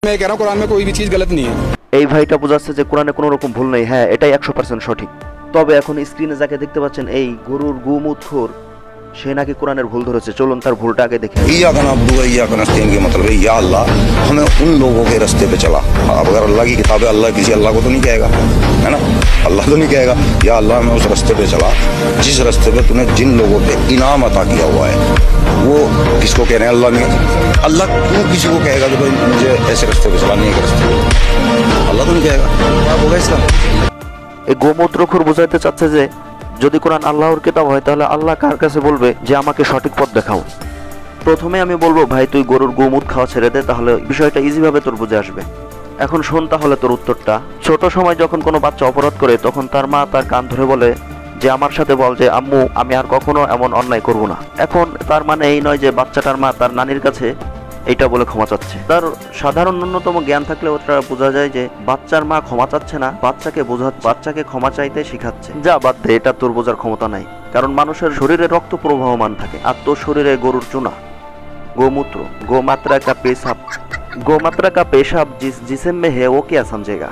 मैं कह रहा हूँ कुरान में कोई भी चीज गलत नहीं है। এই ভাইটা বোঝাচ্ছে যে কোরআনে কোনো রকম ভুল নেই। হ্যাঁ, এটাই 100% সঠিক। তবে এখন স্ক্রিনে যাকে দেখতে পাচ্ছেন এই গরুর গোমূত্রর, সে নাকি কোরআনের ভুল ধরেছে। চলুন তার ভুলটা আগে দেখে। इय्याक नअबुदु व इय्याक नस्तईन के मतलब है या अल्लाह हमें उन लोगों के रास्ते पे चला। अब अगर अल्लाह की किताब है, अल्लाह किसी अल्लाह को तो नहीं कहेगा, है ना। अल्लाह तो नहीं कहेगा या अल्लाह हमें उस रास्ते पे चला जिस रास्ते पे तूने जिन लोगों पे इनाम अता किया हुआ है। वो किसको कह रहे हैं? अल्लाह ने। अल्लाह क्यों किसी को कहेगा कि भाई मुझे ऐसे रास्ते पे चला, नहीं रास्ते पे? अल्लाह तो नहीं कहेगा। क्या होगा इसका? এই গোমূত্রখোর বোঝাইতে চাচ্ছে যে যদি কোরআন আল্লাহর কিতাব হয় তাহলে আল্লাহ কার কাছে বলবে যে আমাকে সঠিক পথ দেখাও। প্রথমে আমি বলবো ভাই তুই গরুর গোমূত্র খাওয়া ছেড়ে দে, তাহলে বিষয়টা ইজিভাবে তোর বুঝে আসবে। এখন শোন তাহলে তোর উত্তরটা। ছোট সময় যখন কোনো বাচ্চা অপরাধ করে তখন তার মা তার কান ধরে বলে যে আমার সাথে বল যে আম্মু আমি আর কখনো এমন অন্যায় করব না। এখন তার মানে এই নয় যে বাচ্চাটার মা তার নানির কাছে এইটা বলে ক্ষমা চাচ্ছে। তার সাধারণ ন্যূনতম জ্ঞান থাকলে ওটা বোঝা যায় যে বাচ্চার মা ক্ষমা চাচ্ছে না, বাচ্চাকে ক্ষমা চাইতে শিখাচ্ছে। যা বাদ দে, এটা তোর বোঝার ক্ষমতা নাই। কারণ মানুষের শরীরে রক্ত প্রবাহমান থাকে, আর তোর শরীরে গরুর চুনা, गोमूत्र, गोमात्रा का पेशाब जिस जिस्म में है वो क्या समझेगा।